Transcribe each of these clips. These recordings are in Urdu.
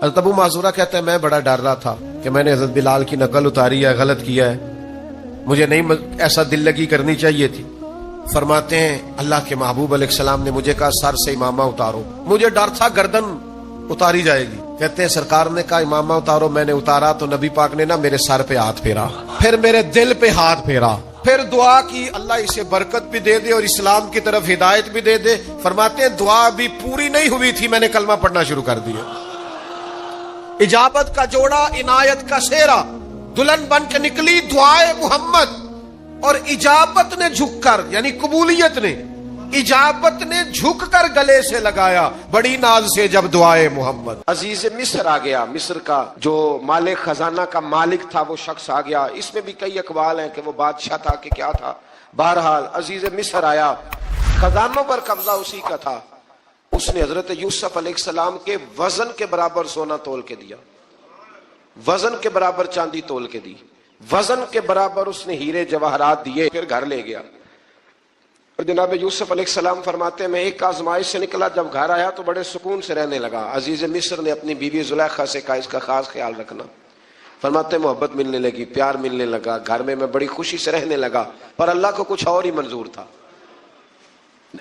حضرت ابو معذورہ کہتے ہیں میں بڑا ڈر رہا تھا کہ میں نے حضرت بلال کی نقل اتاری ہے، غلط کیا ہے، مجھے نہیں ایسا دل لگی کرنی چاہیے تھی۔ فرماتے ہیں اللہ کے محبوب علیہ السلام نے مجھے کہا سر سے امامہ اتارو، مجھے ڈر تھا گردن اتاری جائے گی۔ کہتے ہیں سرکار نے کہا امامہ اتارو، میں نے اتارا تو نبی پاک نے نا میرے سر پہ ہاتھ پھیرا، پھر میرے دل پہ ہاتھ پھیرا، پھر دعا کی اللہ اسے برکت بھی دے دے اور اسلام کی طرف ہدایت بھی دے دے۔ فرماتے ہیں دعا بھی پوری نہیں ہوئی تھی میں نے کلمہ پڑھنا شروع کر دیا۔ اجابت کا جوڑا، عنایت کا سہرا، دلہن بن کے نکلی دعائے محمد، اور اجابت نے جھک کر، یعنی قبولیت نے، اجابت نے جھک کر گلے سے لگایا بڑی ناز سے جب دعائے محمد۔ عزیز مصر آ گیا، مصر کا جو مالک خزانہ کا مالک تھا وہ شخص آ گیا۔ اس میں بھی کئی اقوال ہیں کہ وہ بادشاہ تھا کہ کیا تھا، بہرحال عزیز مصر آیا، خزانوں پر قبضہ اسی کا تھا۔ اس نے حضرت یوسف علیہ السلام کے وزن کے برابر سونا تول کے دیا، وزن کے برابر چاندی تول کے دی، وزن کے برابر اس نے ہیرے جواہرات دیے، پھر گھر لے گیا۔ اور جناب یوسف علیہ السلام فرماتے ہیں میں ایک آزمائش سے نکلا، جب گھر آیا تو بڑے سکون سے رہنے لگا۔ عزیز مصر نے اپنی بیوی زلیخا سے کہا اس کا خاص خیال رکھنا۔ فرماتے ہیں محبت ملنے لگی، پیار ملنے لگا، گھر میں بڑی خوشی سے رہنے لگا، پر اللہ کو کچھ اور ہی منظور تھا۔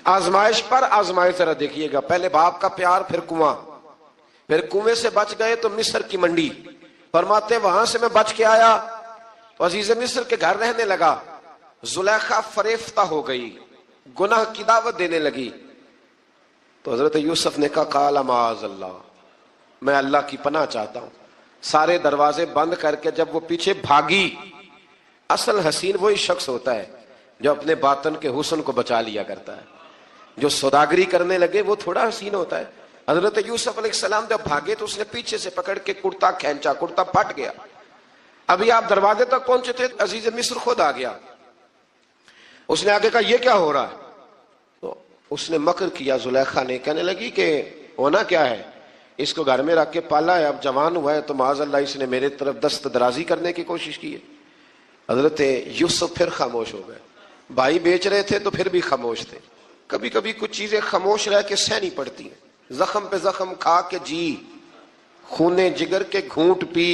آزمائش پر آزمائش ذرا دیکھیے گا، پہلے باپ کا پیار، پھر کنواں، پھر کنویں سے بچ گئے تو مصر کی منڈی۔ فرماتے ہیں وہاں سے میں بچ کے آیا تو عزیز مصر کے گھر رہنے لگا۔ زلیخا فریفتہ ہو گئی، گناہ کی دعوت دینے لگی، تو حضرت یوسف نے کہا قال معاذ اللہ، میں اللہ کی پناہ چاہتا ہوں۔ سارے دروازے بند کر کے جب وہ پیچھے بھاگی، اصل حسین وہی شخص ہوتا ہے جو اپنے باطن کے حسن کو بچا لیا کرتا ہے۔ جو سوداگری کرنے لگے وہ تھوڑا حسین ہوتا ہے۔ حضرت یوسف علیہ السلام جب بھاگے تو اس نے پیچھے سے پکڑ کے کرتا کھینچا، کرتا پھٹ گیا۔ ابھی آپ دروازے تک پہنچے تھے عزیز مصر خود آ گیا۔ اس نے آگے کہا یہ کیا ہو رہا ہے؟ تو اس نے مکر کیا، زلیخا نے، کہنے لگی کہ ہونا کیا ہے، اس کو گھر میں رکھ کے پالا ہے، اب جوان ہوا ہے تو معاذ اللہ اس نے میرے طرف دست درازی کرنے کی کوشش کی ہے۔ حضرت یوسف پھر خاموش ہو گئے۔ بھائی بیچ رہے تھے تو پھر بھی خاموش تھے۔ کبھی کبھی کچھ چیزیں خاموش رہ کے سہنی پڑتی ہیں۔ زخم پہ زخم کھا کے جی، خونے جگر کے گھونٹ پی،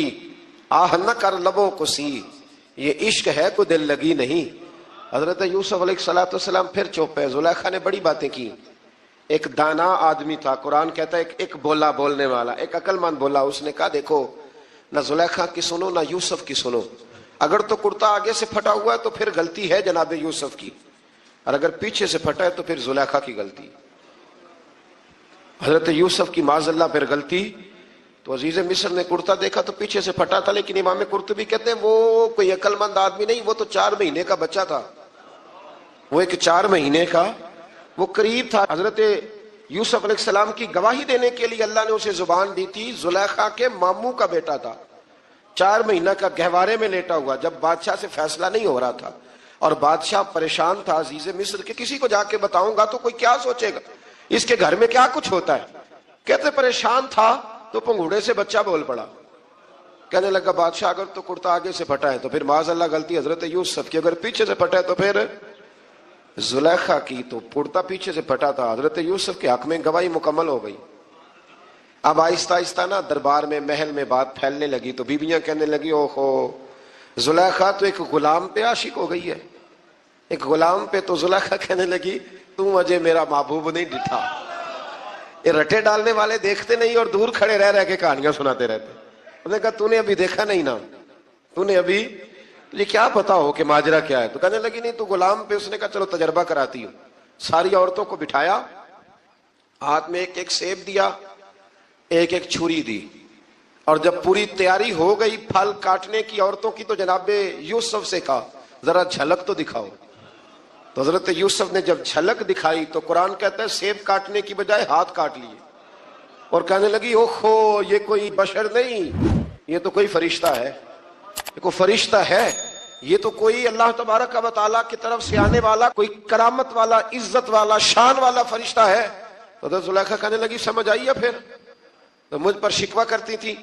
آہ نہ کر لبوں کو سی، یہ عشق ہے کو دل لگی نہیں۔ حضرت یوسف علیہ السلام پھر چپ ہے۔ زلیخا نے بڑی باتیں کی۔ ایک دانا آدمی تھا، قرآن کہتا ہے ایک بولا بولنے والا، ایک عقل مند بولا۔ اس نے کہا دیکھو نہ زلیخا کی سنو نہ یوسف کی سنو، اگر تو کرتا آگے سے پھٹا ہوا ہے تو پھر غلطی ہے جناب یوسف کی، اور اگر پیچھے سے پھٹا ہے تو پھر زلیخا کی غلطی۔ حضرت یوسف کی معاذ اللہ پھر غلطی۔ تو عزیز مصر نے کرتا دیکھا تو پیچھے سے پھٹا تھا، لیکن امام قرطبی کہتے ہیں وہ کوئی عقل مند آدمی نہیں، وہ تو 4 مہینے کا بچہ تھا، وہ ایک 4 مہینے کا وہ قریب تھا۔ حضرت یوسف علیہ السلام کی گواہی دینے کے لیے اللہ نے اسے زبان دی تھی۔ زلیخا کے ماموں کا بیٹا تھا، 4 مہینہ کا گہوارے میں لیٹا ہوا، جب بادشاہ سے فیصلہ نہیں ہو رہا تھا اور بادشاہ پریشان تھا عزیز مصر کے کسی کو جا کے بتاؤں گا تو کوئی کیا سوچے گا، اس کے گھر میں کیا کچھ ہوتا ہے۔ کہتے پریشان تھا تو پنگوڑے سے بچہ بول پڑا، کہنے لگا بادشاہ اگر تو کرتا آگے سے پھٹا ہے تو پھر معاذ اللہ غلطی حضرت یوسف کی، اگر پیچھے سے پھٹا ہے تو پھر زلیخا کی۔ تو کرتا پیچھے سے پھٹا تھا، حضرت یوسف کے حق میں گواہی مکمل ہو گئی۔ اب آہستہ آہستہ نا دربار میں محل میں بات پھیلنے لگی، تو بیویاں کہنے لگی اوہو زلیخا تو ایک غلام پہ عاشق ہو گئی ہے، ایک غلام پہ۔ تو زلیخا کہنے لگی تم اجے میرا محبوب نہیں ڈٹھا۔ یہ رٹے ڈالنے والے دیکھتے نہیں اور دور کھڑے رہ رہ کے کہانیاں سناتے رہتے۔ انہوں نے کہا تو نے ابھی دیکھا نہیں نا، تو نے ابھی، تجھے کیا پتا ہو کہ ماجرا کیا ہے؟ تو کہنے لگی نہیں تو غلام پہ۔ اس نے کہا چلو تجربہ کراتی ہوں۔ ساری عورتوں کو بٹھایا، ہاتھ میں ایک ایک سیب دیا، ایک ایک چھری دی، اور جب پوری تیاری ہو گئی پھل کاٹنے کی عورتوں کی تو جناب یوسف سے کہا ذرا جھلک تو دکھاؤ۔ تو حضرت یوسف نے جب جھلک دکھائی تو قرآن کہتا ہے سیب کاٹنے کی بجائے ہاتھ کاٹ لیے، اور کہنے لگی اوہو یہ کوئی بشر نہیں، یہ تو کوئی فرشتہ ہے، یہ کوئی فرشتہ ہے، یہ تو کوئی اللہ تبارک و تعالیٰ کی طرف سے آنے والا کوئی کرامت والا، عزت والا، شان والا فرشتہ ہے۔ تو حضرت زلیخا کہنے لگی سمجھ آئی ہے پھر تو مجھ پر شکوہ کرتی تھی۔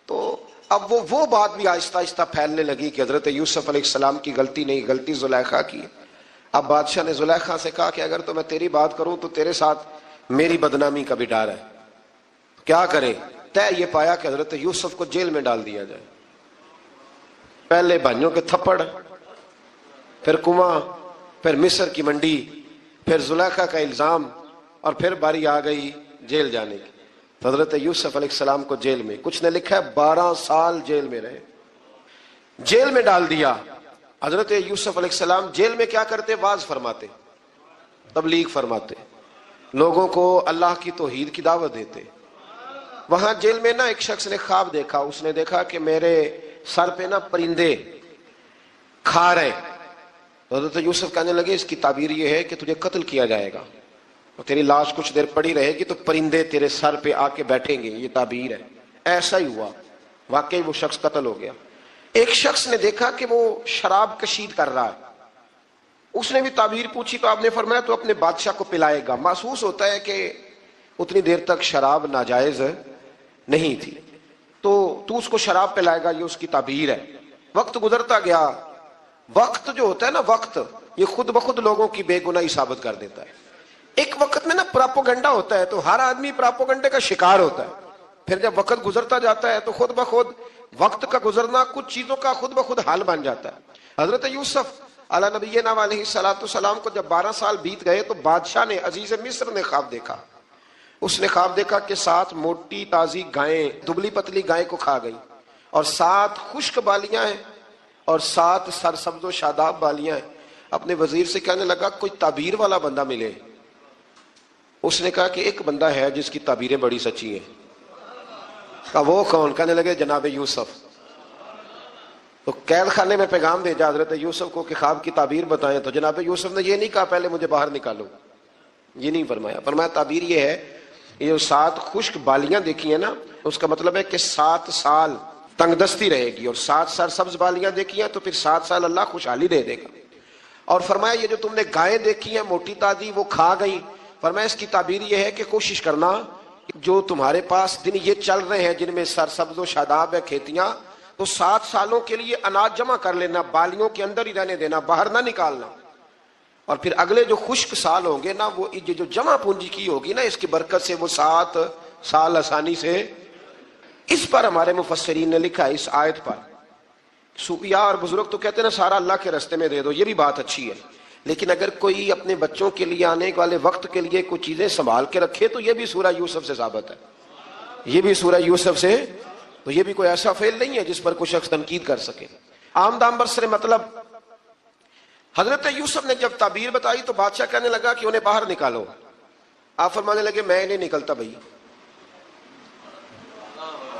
تو اب وہ بات بھی آہستہ آہستہ پھیلنے لگی کہ حضرت یوسف علیہ السلام کی غلطی نہیں، غلطی زلیخا کی۔ اب بادشاہ نے زلیخا سے کہا کہ اگر تو میں تیری بات کروں تو تیرے ساتھ میری بدنامی کا بھی ڈر ہے، کیا کرے؟ طے یہ پایا کہ حضرت یوسف کو جیل میں ڈال دیا جائے. پہلے بھائیوں کے تھپڑ، پھر کنواں، پھر مصر کی منڈی، پھر زلیخا کا الزام، اور پھر باری آ گئی جیل جانے کی. تو حضرت یوسف علیہ السلام کو جیل میں، کچھ نے لکھا ہے 12 سال جیل میں رہے، جیل میں ڈال دیا. حضرت یوسف علیہ السلام جیل میں کیا کرتے؟ واعظ فرماتے، تبلیغ فرماتے، لوگوں کو اللہ کی توحید کی دعوت دیتے. وہاں جیل میں نا ایک شخص نے خواب دیکھا، اس نے دیکھا کہ میرے سر پہ نا پرندے کھا رہے. حضرت یوسف کہنے لگے اس کی تعبیر یہ ہے کہ تجھے قتل کیا جائے گا، اور تیری لاش کچھ دیر پڑی رہے گی تو پرندے تیرے سر پہ آ کے بیٹھیں گے، یہ تعبیر ہے. ایسا ہی ہوا، واقعی وہ شخص قتل ہو گیا. ایک شخص نے دیکھا کہ وہ شراب کشید کر رہا ہے، اس نے بھی تعبیر پوچھی تو آپ نے فرمایا تو اپنے بادشاہ کو پلائے گا. محسوس ہوتا ہے کہ اتنی دیر تک شراب ناجائز نہیں تھی، تو اس کو شراب پلائے گا، یہ اس کی تعبیر ہے. وقت گزرتا گیا. وقت جو ہوتا ہے نا، وقت یہ خود بخود لوگوں کی بے گناہی ثابت کر دیتا ہے. ایک وقت میں نا پراپوگنڈا ہوتا ہے تو ہر آدمی پراپوگنڈے کا شکار ہوتا ہے. پھر جب وقت گزرتا جاتا ہے تو خود بخود وقت کا گزرنا کچھ چیزوں کا خود بخود حال بن جاتا ہے. حضرت یوسف علی نبینا علیہ السلام کو جب 12 سال بیت گئے تو بادشاہ نے، عزیز مصر نے خواب دیکھا. اس نے خواب دیکھا کہ 7 موٹی تازی گائیں دبلی پتلی گائیں کو کھا گئی، اور 7 خشک بالیاں ہیں اور 7 سرسبز و شاداب بالیاں ہیں. اپنے وزیر سے کہنے لگا کوئی تعبیر والا بندہ ملے. اس نے کہا کہ ایک بندہ ہے جس کی تعبیریں بڑی سچی ہیں. کہا وہ کون؟ کہنے لگے جناب یوسف. تو قید خانے میں پیغام بھیجا حضرت یوسف کو کہ خواب کی تعبیر بتائیں. تو جناب یوسف نے یہ نہیں کہا پہلے مجھے باہر نکالو، یہ نہیں فرمایا. فرمایا تعبیر یہ ہے، یہ جو 7 خشک بالیاں دیکھی ہیں نا، اس کا مطلب ہے کہ 7 سال تنگ دستی رہے گی، اور 7 سرسبز بالیاں دیکھی ہیں تو پھر 7 سال اللہ خوشحالی دے دے گا. اور فرمایا یہ جو تم نے گائیں دیکھی ہیں موٹی تازی وہ کھا گئی، فرمایا اس کی تعبیر یہ ہے کہ کوشش کرنا جو تمہارے پاس دن یہ چل رہے ہیں جن میں سرسبز و شاداب ہے کھیتیاں، تو 7 سالوں کے لیے اناج جمع کر لینا، بالیوں کے اندر ہی رہنے دینا، باہر نہ نکالنا. اور پھر اگلے جو خشک سال ہوں گے نا، وہ جو جمع پونجی کی ہوگی نا، اس کی برکت سے وہ 7 سال آسانی سے. اس پر ہمارے مفسرین نے لکھا ہے، اس آیت پر صوفیاء اور بزرگ تو کہتے ہیں نا سارا اللہ کے راستے میں دے دو، یہ بھی بات اچھی ہے، لیکن اگر کوئی اپنے بچوں کے لیے آنے والے وقت کے لیے کوئی چیزیں سنبھال کے رکھے تو یہ بھی سورہ یوسف سے ثابت ہے، یہ بھی سورہ یوسف سے. تو یہ بھی کوئی ایسا فعل نہیں ہے جس پر کوئی شخص تنقید کر سکے. عام دام برسر مطلب حضرت یوسف نے جب تعبیر بتائی تو بادشاہ کہنے لگا کہ انہیں باہر نکالو. آپ فرمانے لگے میں نہیں نکلتا بھائی،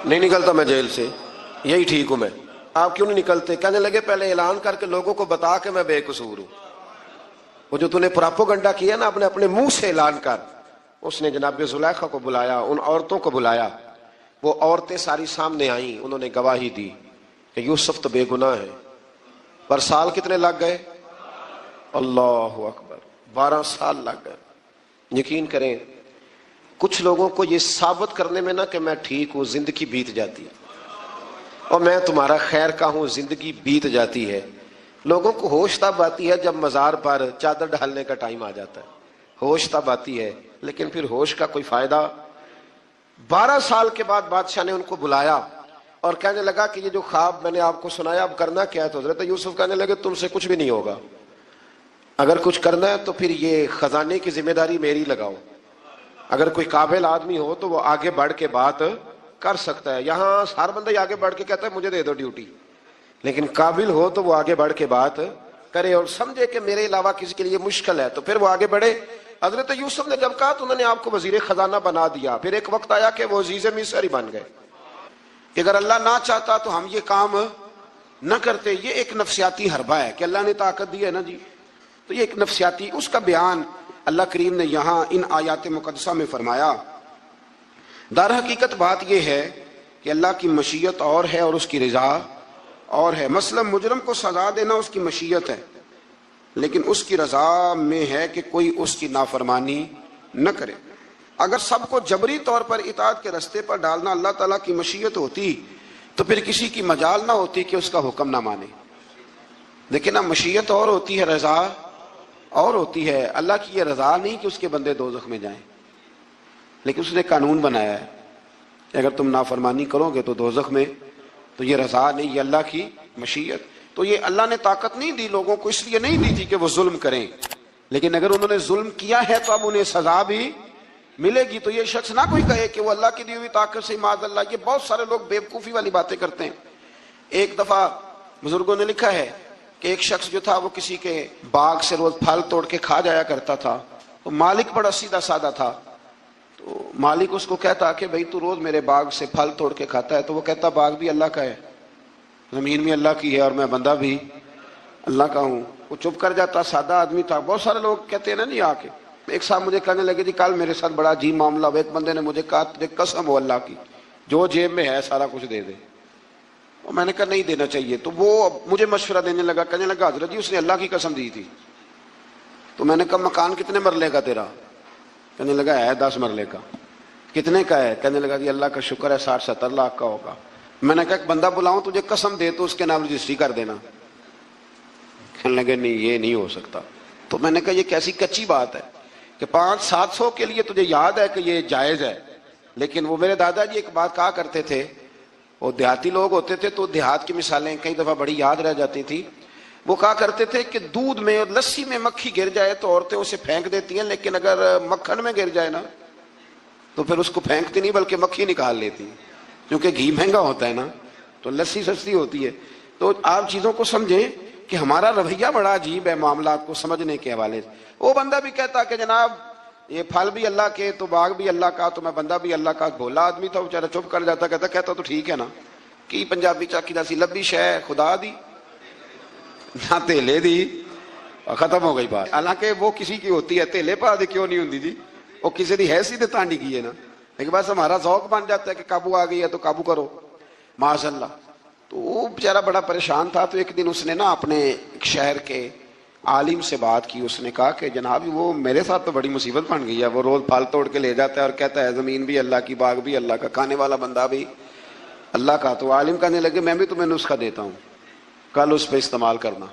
نہیں نکلتا میں جیل سے، یہی ٹھیک ہوں میں. آپ کیوں نہیں نکلتے؟ کہنے لگے پہلے اعلان کر کے لوگوں کو بتا کہ میں بے قصور ہوں. وہ جو تُو نے پراپوگنڈا کیا نا اپنے منہ سے اعلان کر. اس نے جناب زلیخا کو بلایا، ان عورتوں کو بلایا، وہ عورتیں ساری سامنے آئیں، انہوں نے گواہی دی کہ یوسف تو بے گناہ ہے. پر سال کتنے لگ گئے؟ اللہ اکبر، 12 سال لگ گئے. یقین کریں کچھ لوگوں کو یہ ثابت کرنے میں نا کہ میں ٹھیک ہوں زندگی بیت جاتی ہے، اور میں تمہارا خیر کا ہوں زندگی بیت جاتی ہے. لوگوں کو ہوش تب آتی ہے جب مزار پر چادر ڈالنے کا ٹائم آ جاتا ہے، ہوش تب آتی ہے، لیکن پھر ہوش کا کوئی فائدہ. 12 سال کے بعد بادشاہ نے ان کو بلایا اور کہنے لگا کہ یہ جو خواب میں نے آپ کو سنایا اب کرنا کیا ہے؟ تو حضرت یوسف کہنے لگے تم سے کچھ بھی نہیں ہوگا، اگر کچھ کرنا ہے تو پھر یہ خزانے کی ذمہ داری میری لگاؤ. اگر کوئی قابل آدمی ہو تو وہ آگے بڑھ کے بات کر سکتا ہے. یہاں ہر بندہ آگے بڑھ کے کہتا ہے مجھے دے دو ڈیوٹی، لیکن قابل ہو تو وہ آگے بڑھ کے بات کرے اور سمجھے کہ میرے علاوہ کسی کے لیے مشکل ہے تو پھر وہ آگے بڑھے. حضرت یوسف نے جب کہا تو انہوں نے آپ کو وزیر خزانہ بنا دیا. پھر ایک وقت آیا کہ وہ عزیز مصر ہی بن گئے کہ اگر اللہ نہ چاہتا تو ہم یہ کام نہ کرتے. یہ ایک نفسیاتی حربہ ہے کہ اللہ نے طاقت دی ہے نا جی، تو یہ ایک نفسیاتی، اس کا بیان اللہ کریم نے یہاں ان آیات مقدسہ میں فرمایا. در حقیقت بات یہ ہے کہ اللہ کی مشیت اور ہے اور اس کی رضا اور ہے. مثلا مجرم کو سزا دینا اس کی مشیت ہے، لیکن اس کی رضا میں ہے کہ کوئی اس کی نافرمانی نہ کرے. اگر سب کو جبری طور پر اطاعت کے رستے پر ڈالنا اللہ تعالیٰ کی مشیت ہوتی تو پھر کسی کی مجال نہ ہوتی کہ اس کا حکم نہ مانے. لیکن اب مشیت اور ہوتی ہے، رضا اور ہوتی ہے. اللہ کی یہ رضا نہیں کہ اس کے بندے دوزخ میں جائیں، لیکن اس نے قانون بنایا ہے اگر تم نافرمانی کرو گے تو دوزخ میں، تو یہ رضا نہیں، یہ اللہ کی مشیت۔ تو یہ اللہ نے طاقت نہیں دی لوگوں کو، اس لیے نہیں دی تھی کہ وہ ظلم کریں، لیکن اگر انہوں نے ظلم کیا ہے تو اب انہیں سزا بھی ملے گی۔ تو یہ شخص نہ کوئی کہے کہ وہ اللہ کی دی ہوئی طاقت سے معاذ اللہ، یہ بہت سارے لوگ بیوقوفی والی باتیں کرتے ہیں۔ ایک دفعہ بزرگوں نے لکھا ہے کہ ایک شخص جو تھا وہ کسی کے باغ سے روز پھل توڑ کے کھا جایا کرتا تھا، تو مالک بڑا سیدھا سادہ تھا، تو مالک اس کو کہتا کہ بھئی تو روز میرے باغ سے پھل توڑ کے کھاتا ہے، تو وہ کہتا باغ بھی اللہ کا ہے، زمین بھی اللہ کی ہے، اور میں بندہ بھی اللہ کا ہوں۔ وہ چپ کر جاتا، سادہ آدمی تھا۔ بہت سارے لوگ کہتے ہیں نا نہیں آ کے، ایک صاحب مجھے کہنے لگے جی کل میرے ساتھ بڑا عجیب معاملہ ہوا، ایک بندے نے مجھے کہا تجھے قسم ہو اللہ کی جو جیب میں ہے سارا کچھ دے دے، اور میں نے کہا نہیں دینا چاہیے۔ تو وہ مجھے مشورہ دینے لگا، کہنے لگا حضرت جی اس نے اللہ کی قسم دی تھی۔ تو میں نے کہا مکان کتنے مرلے کا تیرا؟ کہنے لگا ہے 10 مرلے کا۔ کتنے کا ہے؟ کہنے لگا جی اللہ کا شکر ہے 60-70 لاکھ کا ہوگا۔ میں نے کہا ایک بندہ بلاؤں تجھے قسم دے تو اس کے نام رجسٹری کر دینا۔ کہنے لگے نہیں یہ نہیں ہو سکتا۔ تو میں نے کہا یہ کیسی کچی بات ہے کہ 500-700 کے لیے تجھے یاد ہے کہ یہ جائز ہے، لیکن وہ میرے دادا جی ایک بات کہا کرتے تھے، وہ دیہاتی لوگ ہوتے تھے تو دیہات کی مثالیں کئی دفعہ بڑی یاد رہ جاتی تھی۔ وہ کہا کرتے تھے کہ دودھ میں اور لسی میں مکھی گر جائے تو عورتیں اسے پھینک دیتی ہیں، لیکن اگر مکھن میں گر جائے نا تو پھر اس کو پھینکتی نہیں بلکہ مکھی نکال لیتی، کیونکہ گھی مہنگا ہوتا ہے نا، تو لسی سستی ہوتی ہے۔ تو آپ چیزوں کو سمجھیں کہ ہمارا رویہ بڑا عجیب ہے معاملات کو سمجھنے کے حوالے سے۔ وہ بندہ بھی کہتا کہ جناب یہ پھل بھی اللہ کے، تو باغ بھی اللہ کا، تو میں بندہ بھی اللہ کا۔ بھولا آدمی تھا بیچارہ، چپ کر جاتا، کہتا تو ٹھیک ہے نا، کی پنجابی چاکی داسی لبی شے خدا دی نہ تیلے دی، اور ختم ہو گئی بات۔ حالانکہ وہ کسی کی ہوتی ہے، تیلے پا دی کیوں نہیں ہوتی جی، وہ کسی دی ہے سیدھے تانڈی کی ہے نا، لیکن بس ہمارا ذوق بن جاتا ہے کہ قابو آ گئی ہے تو قابو کرو معاذ اللہ۔ تو وہ بیچارہ بڑا پریشان تھا۔ تو ایک دن اس نے نا اپنے ایک شہر کے عالم سے بات کی، اس نے کہا کہ جناب وہ میرے ساتھ تو بڑی مصیبت بن گئی ہے، وہ روز پھل توڑ کے لے جاتا ہے اور کہتا ہے زمین بھی اللہ کی، باغ بھی اللہ کا، کھانے والا بندہ بھی اللہ کا۔ تو عالم کہنے لگے میں بھی تمہیں نسخہ دیتا ہوں، کل اس پہ استعمال کرنا۔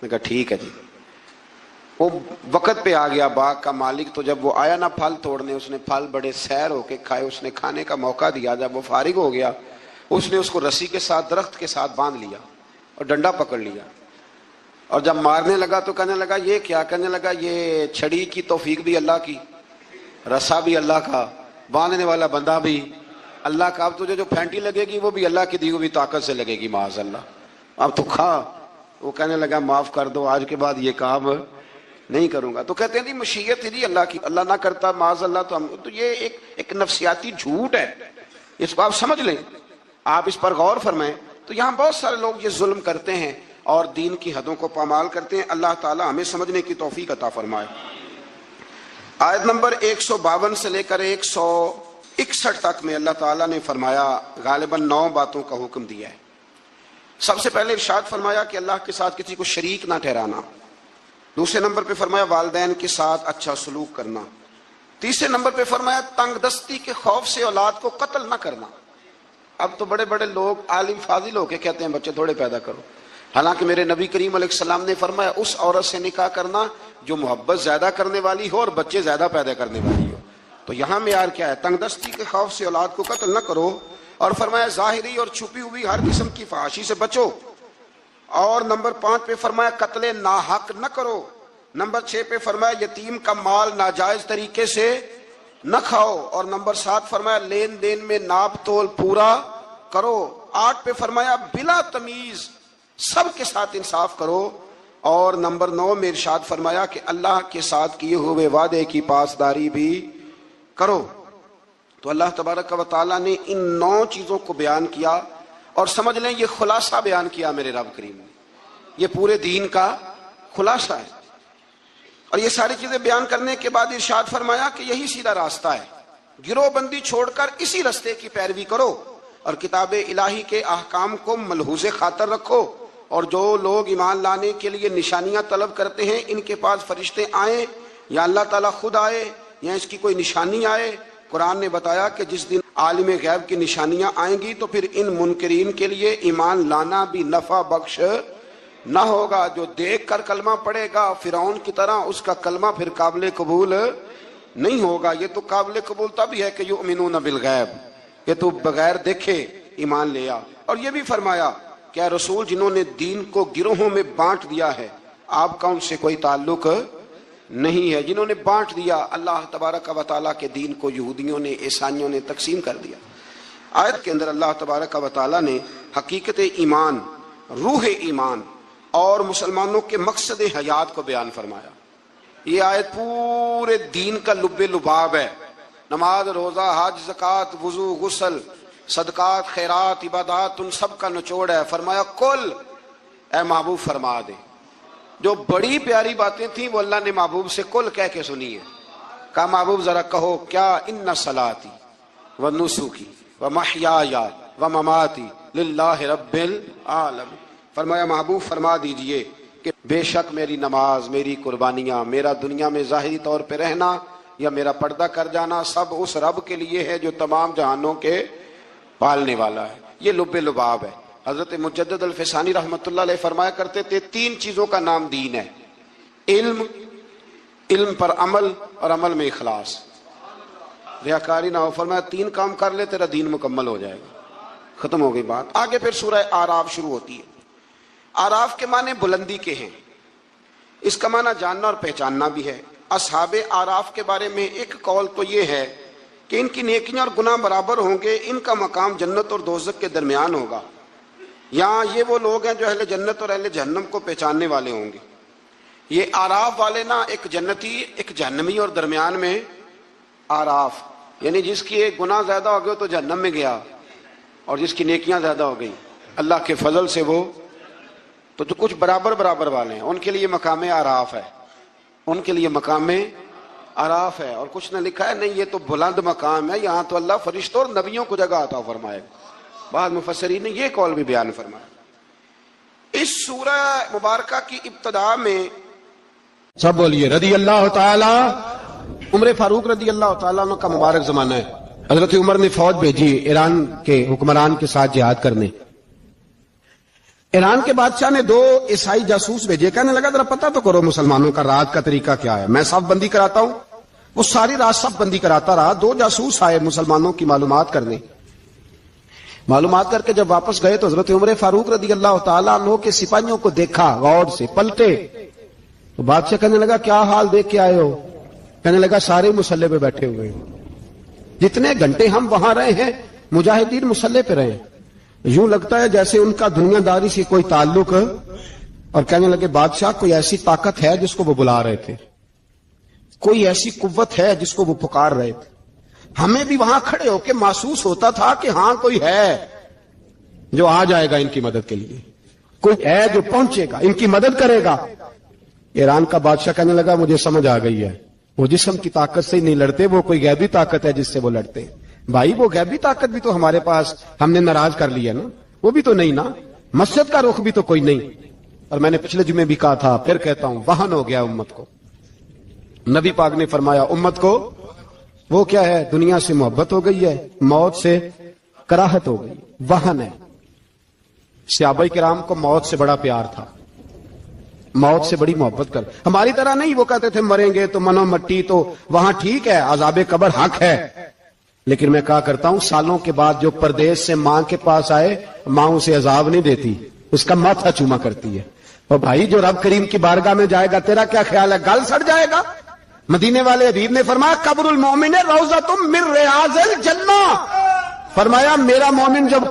میں کہا ٹھیک ہے جی۔ وہ وقت پہ آ گیا باغ کا مالک، تو جب وہ آیا نا پھل توڑنے، اس نے پھل بڑے سیر ہو کے کھائے، اس نے کھانے کا موقع دیا۔ جب وہ فارغ ہو گیا اس نے اس کو رسی کے ساتھ درخت کے ساتھ باندھ لیا اور ڈنڈا پکڑ لیا، اور جب مارنے لگا تو کہنے لگا یہ کیا؟ کہنے لگا یہ چھڑی کی توفیق بھی اللہ کی، رسا بھی اللہ کا، باندھنے والا بندہ بھی اللہ کا، اب تجھے جو پھینٹی لگے گی وہ بھی اللہ کی دی ہوئی طاقت سے لگے گی معاذ اللہ، اب تو کھا۔ وہ کہنے لگا معاف کر دو، آج کے بعد یہ کام نہیں کروں گا۔ تو کہتے ہیں مشیت ہی اللہ کی، اللہ نہ کرتا معاذ اللہ تو ہم، تو یہ ایک نفسیاتی جھوٹ ہے، اس کو آپ سمجھ لیں، آپ اس پر غور فرمائیں۔ تو یہاں بہت سارے لوگ یہ ظلم کرتے ہیں اور دین کی حدوں کو پامال کرتے ہیں۔ اللہ تعالی ہمیں سمجھنے کی توفیق عطا فرمائے۔ آیت نمبر 152 سے لے کر 161 تک میں اللہ تعالیٰ نے فرمایا، غالباً 9 باتوں کا حکم دیا ہے۔ سب سے پہلے ارشاد فرمایا کہ اللہ کے ساتھ کسی کو شریک نہ ٹھہرانا۔ دوسرے نمبر پہ فرمایا والدین کے ساتھ اچھا سلوک کرنا۔ تیسرے نمبر پہ فرمایا تنگ دستی کے خوف سے اولاد کو قتل نہ کرنا۔ اب تو بڑے بڑے لوگ عالم فاضل ہو کے کہتے ہیں بچے تھوڑے پیدا کرو، حالانکہ میرے نبی کریم علیہ السلام نے فرمایا اس عورت سے نکاح کرنا جو محبت زیادہ کرنے والی ہو اور بچے زیادہ پیدا کرنے والی ہو۔ تو یہاں معیار کیا ہے؟ تنگ دستی کے خوف سے اولاد کو قتل نہ کرو، اور فرمایا ظاہری اور چھپی ہوئی ہر قسم کی فحاشی سے بچو، اور نمبر 5 پہ فرمایا قتل ناحق نہ کرو، نمبر 6 پہ فرمایا یتیم کا مال ناجائز طریقے سے نہ کھاؤ، اور نمبر 7 فرمایا لین دین میں ناپ تول پورا کرو، 8 پہ فرمایا بلا تمیز سب کے ساتھ انصاف کرو، اور نمبر 9 میں ارشاد فرمایا کہ اللہ کے ساتھ کیے ہوئے وعدے کی پاسداری بھی کرو۔ تو اللہ تبارک و تعالیٰ نے ان 9 چیزوں کو بیان کیا، اور سمجھ لیں یہ خلاصہ بیان کیا میرے رب کریم نے، یہ پورے دین کا خلاصہ ہے۔ اور یہ ساری چیزیں بیان کرنے کے بعد ارشاد فرمایا کہ یہی سیدھا راستہ ہے، گروہ بندی چھوڑ کر اسی راستے کی پیروی کرو، اور کتاب الہی کے احکام کو ملحوظ خاطر رکھو، اور جو لوگ ایمان لانے کے لیے نشانیاں طلب کرتے ہیں ان کے پاس فرشتے آئیں یا اللہ تعالیٰ خود آئے یا اس کی کوئی نشانی آئے، قرآن نے بتایا کہ جس دن عالم غیب کی نشانیاں آئیں گی تو پھر ان منکرین کے لیے ایمان لانا بھی نفع بخش نہ ہوگا۔ جو دیکھ کر کلمہ پڑھے گا فرعون کی طرح، اس کا کلمہ پھر قابل قبول نہیں ہوگا۔ یہ تو قابل قبول تب ہی ہے کہ یؤمنون بالغیب، کہ تو بغیر دیکھے ایمان لے آ. اور یہ بھی فرمایا کہ اے رسول جنہوں نے دین کو گروہوں میں بانٹ دیا ہے آپ کا ان سے کوئی تعلق نہیں ہے. جنہوں نے بانٹ دیا اللہ تبارک و تعالیٰ کے دین کو یہودیوں نے عیسائیوں نے تقسیم کر دیا. آیت کے اندر اللہ تبارک و تعالیٰ نے حقیقت ایمان، روح ایمان اور مسلمانوں کے مقصد حیات کو بیان فرمایا. یہ آیت پورے دین کا لب لباب ہے. نماز، روزہ، حج، زکوٰۃ، وضو، غسل، صدقات، خیرات، عبادات، ان سب کا نچوڑ ہے. فرمایا کل اے محبوب فرما دے. جو بڑی پیاری باتیں تھیں وہ اللہ نے محبوب سے کل کہہ کے سنی ہے. کہا محبوب ذرا کہو کیا ان صلاتی و نسکی و محیایا و مماتی للہ رب العالمین. فرمایا محبوب فرما دیجئے کہ بے شک میری نماز، میری قربانیاں، میرا دنیا میں ظاہری طور پہ رہنا یا میرا پردہ کر جانا سب اس رب کے لیے ہے جو تمام جہانوں کے پالنے والا ہے. یہ لب لباب ہے. حضرت مجدد الفسانی رحمۃ اللہ علیہ فرمایا کرتے تھے 3 چیزوں کا نام دین ہے: علم، علم پر عمل اور عمل میں اخلاص. ریاکاری نہ ہو. فرمایا 3 کام کر لے تیرا دین مکمل ہو جائے گا. ختم ہو گئی بات. آگے پھر سورہ آراف شروع ہوتی ہے. آراف کے معنی بلندی کے ہیں. اس کا معنی جاننا اور پہچاننا بھی ہے. اصحاب آراف کے بارے میں ایک قول تو یہ ہے کہ ان کی نیکیاں اور گناہ برابر ہوں گے، ان کا مقام جنت اور دوزخ کے درمیان ہوگا. یہاں یہ وہ لوگ ہیں جو اہل جنت اور اہل جہنم کو پہچاننے والے ہوں گے. یہ آراف والے نا ایک جنتی ایک جہنمی اور درمیان میں آراف، یعنی جس کی ایک گناہ زیادہ ہو گئے تو جہنم میں گیا اور جس کی نیکیاں زیادہ ہو گئی اللہ کے فضل سے وہ تو جو کچھ برابر برابر والے ہیں ان کے لیے مقام آراف ہے. ان کے لیے مقام آراف ہے. اور کچھ نے لکھا ہے نہیں یہ تو بلند مقام ہے، یہاں تو اللہ فرشتوں اور نبیوں کو جگہ عطا فرمائے. بعض مفسرین نے یہ قول بھی بیان فرمایا. اس سورہ مبارکہ کی ابتدا میں سب بولیے رضی اللہ تعالی. عمر فاروق رضی اللہ تعالیٰ عنہ کا مبارک زمانہ ہے. حضرت عمر نے فوج بھیجی ایران کے حکمران کے ساتھ جہاد کرنے. ایران کے بادشاہ نے 2 عیسائی جاسوس بھیجے. کہنے لگا ذرا پتہ تو کرو مسلمانوں کا رات کا طریقہ کیا ہے، میں صف بندی کراتا ہوں. وہ ساری رات صف بندی کراتا رہا. 2 جاسوس آئے مسلمانوں کی معلومات کرنے. معلومات کر کے جب واپس گئے تو حضرت عمر فاروق رضی اللہ تعالیٰ عنہ کے سپاہیوں کو دیکھا، غور سے پلٹے. تو بادشاہ کہنے لگا کیا حال دیکھ کے آئے ہو؟ کہنے لگا سارے مسلح پہ بیٹھے ہوئے ہیں. جتنے گھنٹے ہم وہاں رہے ہیں مجاہدین مسلح پہ رہے ہیں. یوں لگتا ہے جیسے ان کا دنیا داری سے کوئی تعلق. اور کہنے لگے بادشاہ کوئی ایسی طاقت ہے جس کو وہ بلا رہے تھے، کوئی ایسی قوت ہے جس کو وہ پکار رہے تھے. ہمیں بھی وہاں کھڑے ہو کے محسوس ہوتا تھا کہ ہاں کوئی ہے جو آ جائے گا ان کی مدد کے لیے، کوئی ہے جو پہنچے گا ان کی مدد کرے گا. ایران کا بادشاہ کہنے لگا مجھے سمجھ آ گئی ہے، وہ جسم کی طاقت سے ہی نہیں لڑتے، وہ کوئی غیبی طاقت ہے جس سے وہ لڑتے ہیں. بھائی وہ غیبی طاقت بھی تو ہمارے پاس ہم نے ناراض کر لی ہے نا، وہ بھی تو نہیں نا، مسجد کا رخ بھی تو کوئی نہیں. اور میں نے پچھلے جمعے بھی کہا تھا پھر کہتا ہوں وہن ہو گیا امت کو. نبی پاک نے فرمایا امت کو وہ کیا ہے، دنیا سے محبت ہو گئی ہے، موت سے کراہت ہو گئی، وہن ہے. صحابہ کرام کو موت سے بڑا پیار تھا، موت سے بڑی محبت کر. ہماری طرح نہیں وہ کہتے تھے مریں گے تو منو مٹی تو وہاں ٹھیک ہے عذاب قبر حق ہے. لیکن میں کہا کرتا ہوں سالوں کے بعد جو پردیس سے ماں کے پاس آئے ماں اسے عذاب نہیں دیتی، اس کا ماتھا چوما کرتی ہے. اور بھائی جو رب کریم کی بارگاہ میں جائے گا تیرا کیا خیال ہے، گل سڑ جائے گا؟ مدینے والے حبیب نے فرمایا قبر المومن روضۃ من ریاض الجنہ. فرمایا میرا مومن جب